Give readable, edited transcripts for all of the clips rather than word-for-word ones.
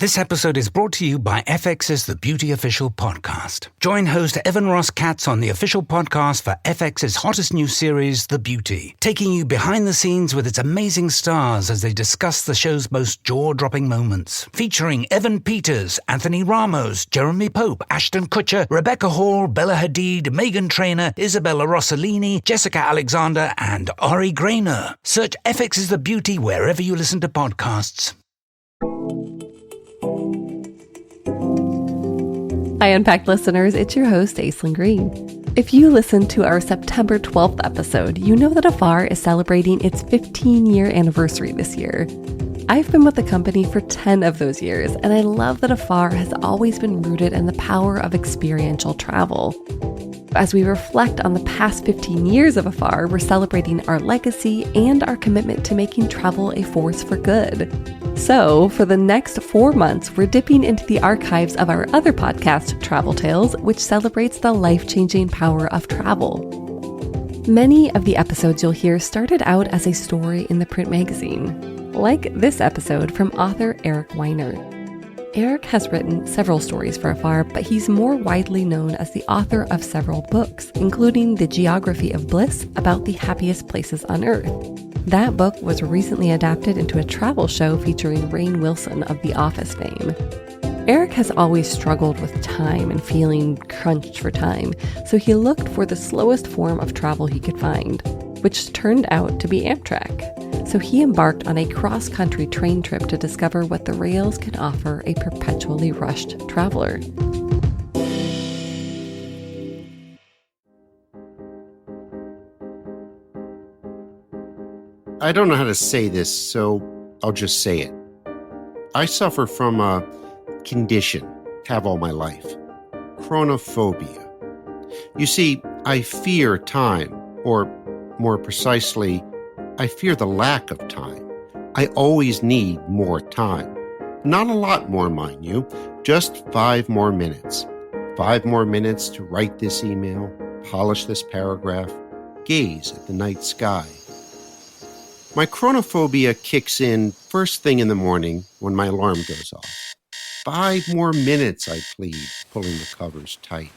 This episode is brought to you by FX's The Beauty Official Podcast. Join host Evan Ross Katz on the official podcast for FX's hottest new series, The Beauty, taking you behind the scenes with its amazing stars as they discuss the show's most jaw-dropping moments. Featuring Evan Peters, Anthony Ramos, Jeremy Pope, Ashton Kutcher, Rebecca Hall, Bella Hadid, Meghan Trainor, Isabella Rossellini, Jessica Alexander, and Ari Grainer. Search FX's The Beauty wherever you listen to podcasts. Hi, Unpacked listeners. It's your host, Aislinn Green. If you listened to our September 12th episode, you know that Afar is celebrating its 15-year anniversary this year. I've been with the company for 10 of those years, and I love that Afar has always been rooted in the power of experiential travel. As we reflect on the past 15 years of Afar, we're celebrating our legacy and our commitment to making travel a force for good. So, for the next 4 months, we're dipping into the archives of our other podcast, Travel Tales, which celebrates the life-changing power of travel. Many of the episodes you'll hear started out as a story in the print magazine, like this episode from author Eric Weiner. Eric has written several stories for Afar, but he's more widely known as the author of several books, including The Geography of Bliss about the happiest places on Earth. That book was recently adapted into a travel show featuring Rainn Wilson of The Office fame. Eric has always struggled with time and feeling crunched for time, so he looked for the slowest form of travel he could find, which turned out to be Amtrak. So he embarked on a cross-country train trip to discover what the rails can offer a perpetually rushed traveler. I don't know how to say this, so I'll just say it. I suffer from a condition, have all my life, chronophobia. You see, I fear time, or more precisely, I fear the lack of time. I always need more time. Not a lot more, mind you, just 5 more minutes. 5 more minutes to write this email, polish this paragraph, gaze at the night sky. My chronophobia kicks in first thing in the morning when my alarm goes off. 5 more minutes, I plead, pulling the covers tight.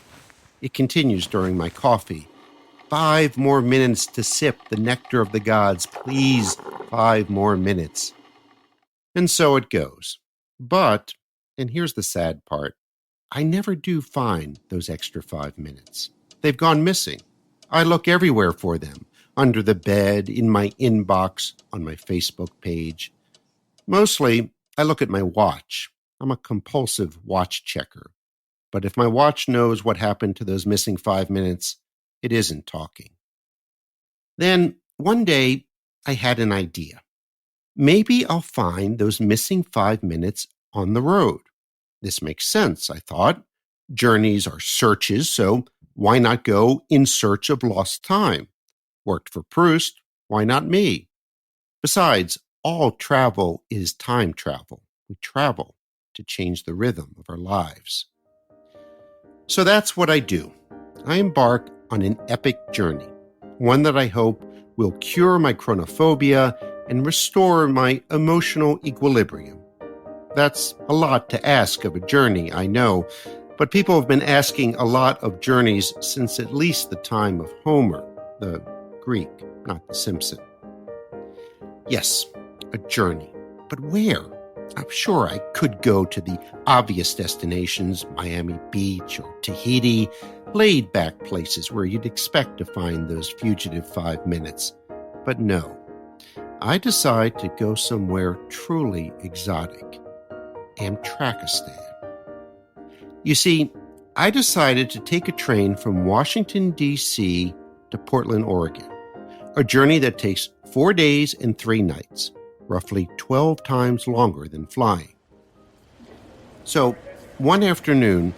It continues during my coffee. 5 more minutes to sip the nectar of the gods. Please, 5 more minutes. And so it goes. But, and here's the sad part, I never do find those extra 5 minutes. They've gone missing. I look everywhere for them. Under the bed, in my inbox, on my Facebook page. Mostly, I look at my watch. I'm a compulsive watch checker. But if my watch knows what happened to those missing 5 minutes, it isn't talking. Then, one day, I had an idea. Maybe I'll find those missing 5 minutes on the road. This makes sense, I thought. Journeys are searches, so why not go in search of lost time? Worked for Proust, why not me? Besides, all travel is time travel. We travel to change the rhythm of our lives. So that's what I do. I embark on an epic journey, one that I hope will cure my chronophobia and restore my emotional equilibrium. That's a lot to ask of a journey, I know, but people have been asking a lot of journeys since at least the time of Homer, the Greek, not the Simpson. Yes, a journey. But where? I'm sure I could go to the obvious destinations, Miami Beach or Tahiti, laid-back places where you'd expect to find those fugitive 5 minutes. But no, I decide to go somewhere truly exotic, Amtrakistan. You see, I decided to take a train from Washington, D.C. to Portland, Oregon. A journey that takes 4 days and 3 nights, roughly 12 times longer than flying. So, one afternoon,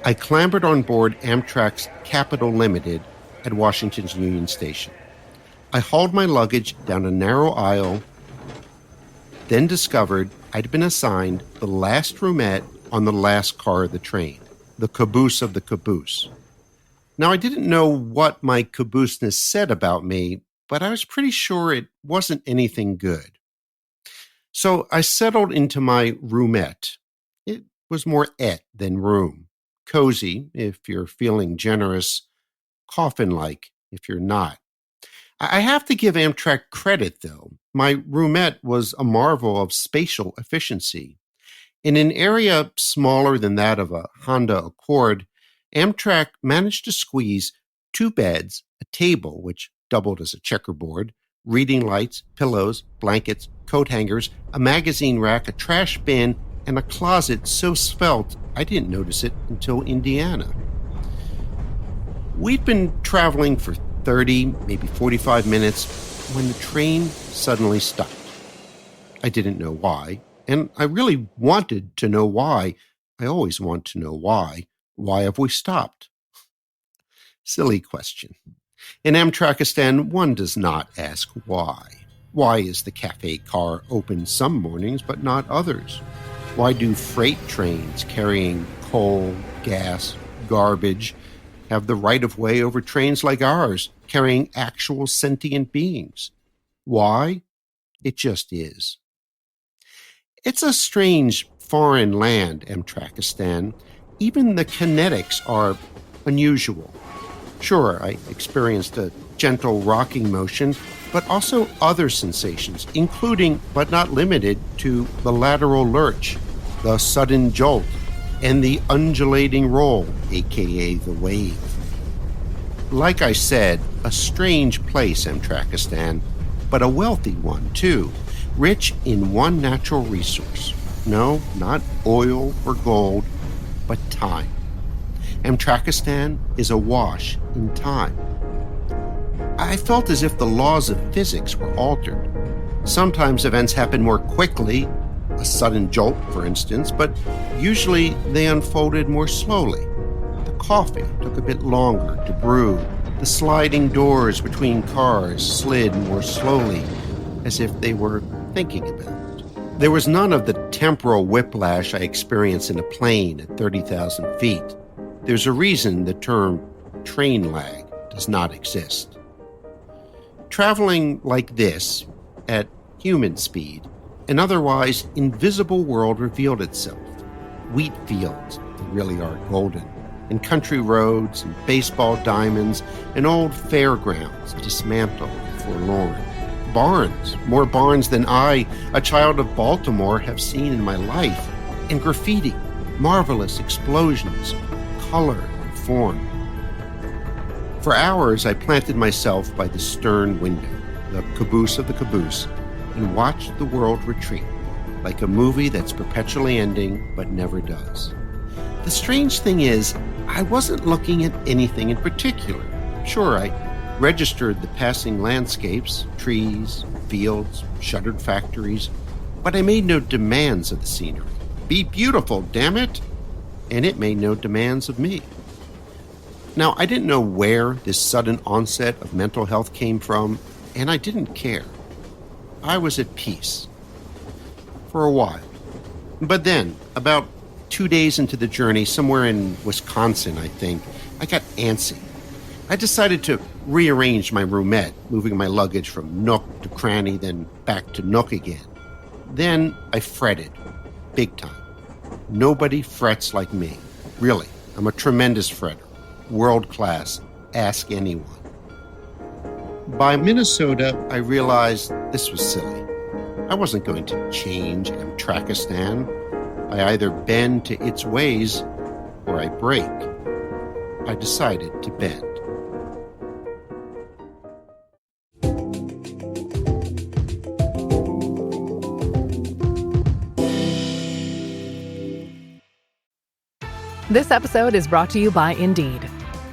I clambered on board Amtrak's Capital Limited at Washington's Union Station. I hauled my luggage down a narrow aisle, then discovered I'd been assigned the last roomette on the last car of the train, the Caboose of the Caboose. Now, I didn't know what my cabooseness said about me, but I was pretty sure it wasn't anything good. So I settled into my roomette, was more et than room. Cozy, if you're feeling generous. Coffin-like, if you're not. I have to give Amtrak credit, though. My roomette was a marvel of spatial efficiency. In an area smaller than that of a Honda Accord, Amtrak managed to squeeze 2 beds, a table, which doubled as a checkerboard, reading lights, pillows, blankets, coat hangers, a magazine rack, a trash bin, and a closet so svelte I didn't notice it until Indiana. We'd been traveling for 30, maybe 45 minutes when the train suddenly stopped. I didn't know why, and I really wanted to know why. I always want to know why. Why have we stopped? Silly question. In Amtrakistan, one does not ask why. Why is the cafe car open some mornings but not others? Why do freight trains carrying coal, gas, garbage have the right-of-way over trains like ours, carrying actual sentient beings? Why? It just is. It's a strange foreign land, Amtrakistan. Even the kinetics are unusual. Sure, I experienced a gentle rocking motion, but also other sensations, including, but not limited to, the lateral lurch, the sudden jolt, and the undulating roll, aka the wave. Like I said, a strange place, Amtrakistan, but a wealthy one, too, rich in one natural resource. No, not oil or gold, but time. Amtrakistan is awash in time. I felt as if the laws of physics were altered. Sometimes events happen more quickly, a sudden jolt, for instance, but usually they unfolded more slowly. The coffee took a bit longer to brew. The sliding doors between cars slid more slowly, as if they were thinking about it. There was none of the temporal whiplash I experience in a plane at 30,000 feet. There's a reason the term train lag does not exist. Traveling like this, at human speed, an otherwise invisible world revealed itself. Wheat fields that really are golden, and country roads, and baseball diamonds, and old fairgrounds dismantled and forlorn. Barns, more barns than I, a child of Baltimore, have seen in my life, and graffiti, marvelous explosions of color and form. For hours I planted myself by the stern window, the caboose of the caboose, and watched the world retreat, like a movie that's perpetually ending but never does. The strange thing is, I wasn't looking at anything in particular. Sure, I registered the passing landscapes, trees, fields, shuttered factories, but I made no demands of the scenery. Be beautiful, damn it! And it made no demands of me. Now, I didn't know where this sudden onset of mental health came from, and I didn't care. I was at peace. For a while. But then, about 2 days into the journey, somewhere in Wisconsin, I think, I got antsy. I decided to rearrange my roomette, moving my luggage from nook to cranny, then back to nook again. Then I fretted, big time. Nobody frets like me. Really, I'm a tremendous fretter. World class. Ask anyone. By Minnesota, I realized this was silly. I wasn't going to change Amtrakistan. I either bend to its ways or I break. I decided to bend. This episode is brought to you by Indeed.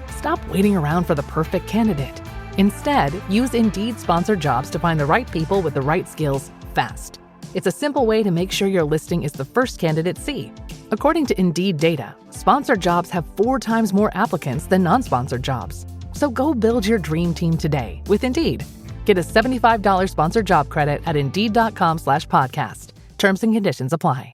Stop waiting around for the perfect candidate. Instead, use Indeed sponsored jobs to find the right people with the right skills fast. It's a simple way to make sure your listing is the first candidates see. According to Indeed data, sponsored jobs have 4 times more applicants than non-sponsored jobs. So go build your dream team today with Indeed. Get a $75 sponsored job credit at Indeed.com/podcast. Terms and conditions apply.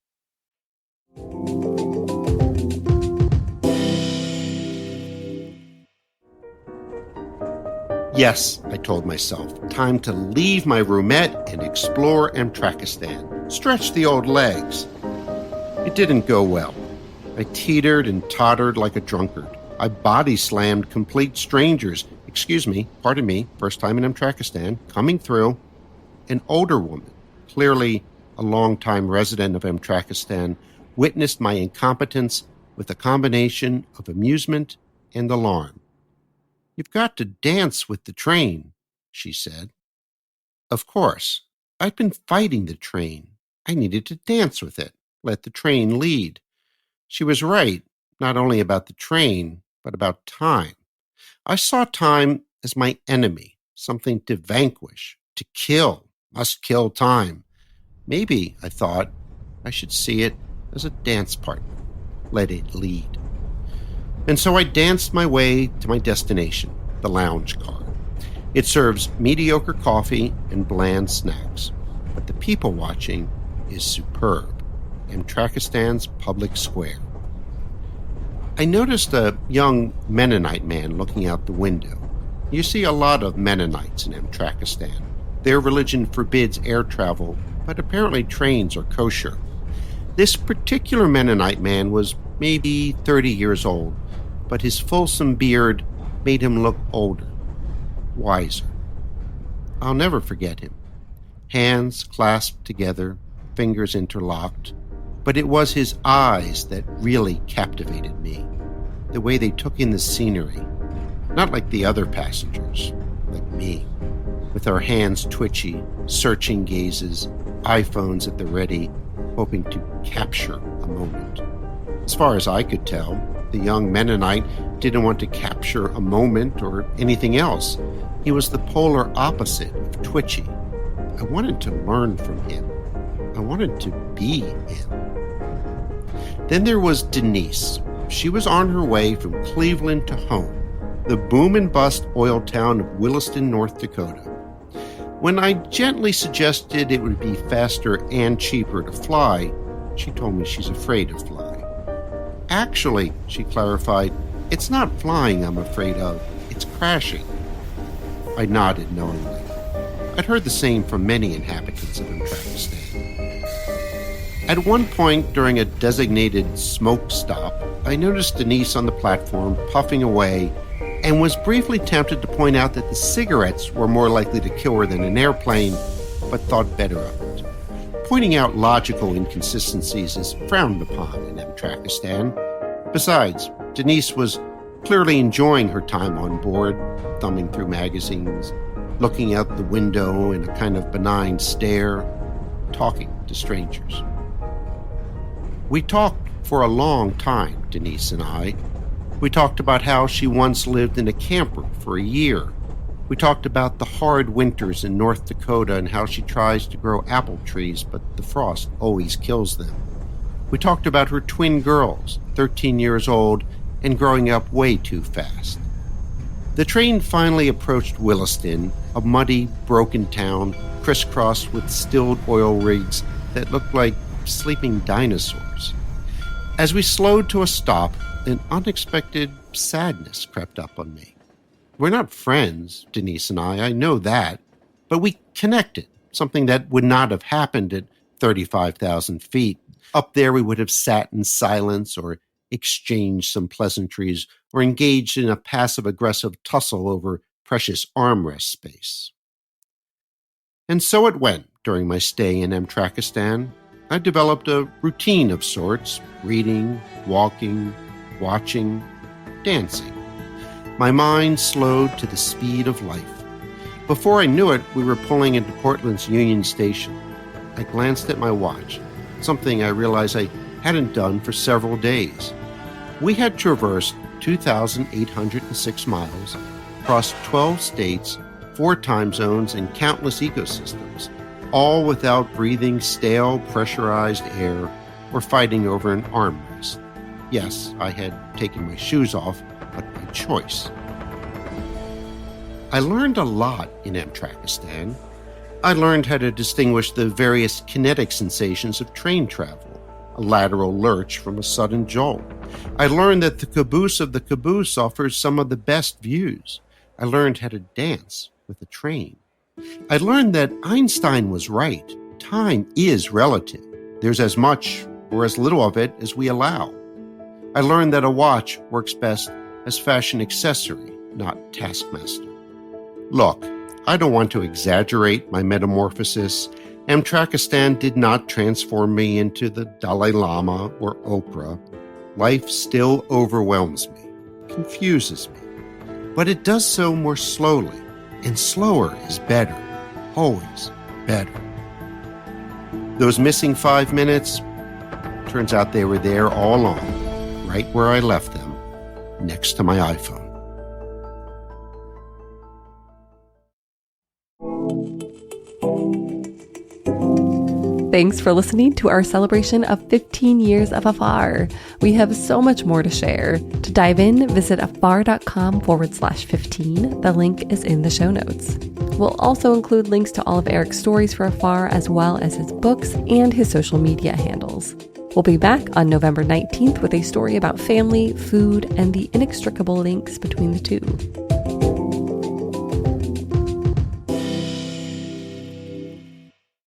Yes, I told myself, time to leave my roomette and explore Amtrakistan. Stretch the old legs. It didn't go well. I teetered and tottered like a drunkard. I body slammed complete strangers. Pardon me, first time in Amtrakistan, coming through. An older woman, clearly a longtime resident of Amtrakistan, witnessed my incompetence with a combination of amusement and alarm. "You've got to dance with the train," she said. Of course, I'd been fighting the train. I needed to dance with it, let the train lead. She was right, not only about the train, but about time. I saw time as my enemy, something to vanquish, to kill, must kill time. Maybe, I thought, I should see it as a dance partner, let it lead. And so I danced my way to my destination, the lounge car. It serves mediocre coffee and bland snacks, but the people watching is superb. Amtrakistan's public square. I noticed a young Mennonite man looking out the window. You see a lot of Mennonites in Amtrakistan. Their religion forbids air travel, but apparently trains are kosher. This particular Mennonite man was maybe 30 years old, but his fulsome beard made him look older, wiser. I'll never forget him. Hands clasped together, fingers interlocked, but it was his eyes that really captivated me. The way they took in the scenery, not like the other passengers, like me, with our hands twitchy, searching gazes, iPhones at the ready, hoping to capture a moment. As far as I could tell, the young Mennonite didn't want to capture a moment or anything else. He was the polar opposite of twitchy. I wanted to learn from him. I wanted to be him. Then there was Denise. She was on her way from Cleveland to home, the boom and bust oil town of Williston, North Dakota. When I gently suggested it would be faster and cheaper to fly, she told me she's afraid of flying. Actually, she clarified, it's not flying I'm afraid of, it's crashing. I nodded knowingly. I'd heard the same from many inhabitants of Amtrakistan. At one point during a designated smoke stop, I noticed Denise on the platform puffing away and was briefly tempted to point out that the cigarettes were more likely to kill her than an airplane, but thought better of it. Pointing out logical inconsistencies is frowned upon in Amtrakistan. Besides, Denise was clearly enjoying her time on board, thumbing through magazines, looking out the window in a kind of benign stare, talking to strangers. We talked for a long time, Denise and I. We talked about how she once lived in a camper for a year. We talked about the hard winters in North Dakota and how she tries to grow apple trees, but the frost always kills them. We talked about her twin girls, 13 years old, and growing up way too fast. The train finally approached Williston, a muddy, broken town crisscrossed with stilled oil rigs that looked like sleeping dinosaurs. As we slowed to a stop, an unexpected sadness crept up on me. We're not friends, Denise and I know that, but we connected, something that would not have happened at 35,000 feet. Up there we would have sat in silence or exchanged some pleasantries or engaged in a passive-aggressive tussle over precious armrest space. And so it went during my stay in Amtrakistan. I developed a routine of sorts, reading, walking, watching, dancing. My mind slowed to the speed of life. Before I knew it, we were pulling into Portland's Union Station. I glanced at my watch, something I realized I hadn't done for several days. We had traversed 2,806 miles, across 12 states, 4 time zones, and countless ecosystems, all without breathing stale, pressurized air or fighting over an armrest. Yes, I had taken my shoes off, but by choice. I learned a lot in Amtrakistan. I learned how to distinguish the various kinetic sensations of train travel, a lateral lurch from a sudden jolt. I learned that the caboose of the Caboose offers some of the best views. I learned how to dance with a train. I learned that Einstein was right. Time is relative. There's as much or as little of it as we allow. I learned that a watch works best as fashion accessory, not taskmaster. Look, I don't want to exaggerate my metamorphosis. Amtrakistan did not transform me into the Dalai Lama or Oprah. Life still overwhelms me, confuses me, but it does so more slowly, and slower is better, always better. Those missing 5 minutes, turns out they were there all along, right where I left them, next to my iPhone. Thanks for listening to our celebration of 15 years of Afar. We have so much more to share. To dive in, visit afar.com/15. The link is in the show notes. We'll also include links to all of Eric's stories for Afar, as well as his books and his social media handles. We'll be back on November 19th with a story about family, food, and the inextricable links between the two.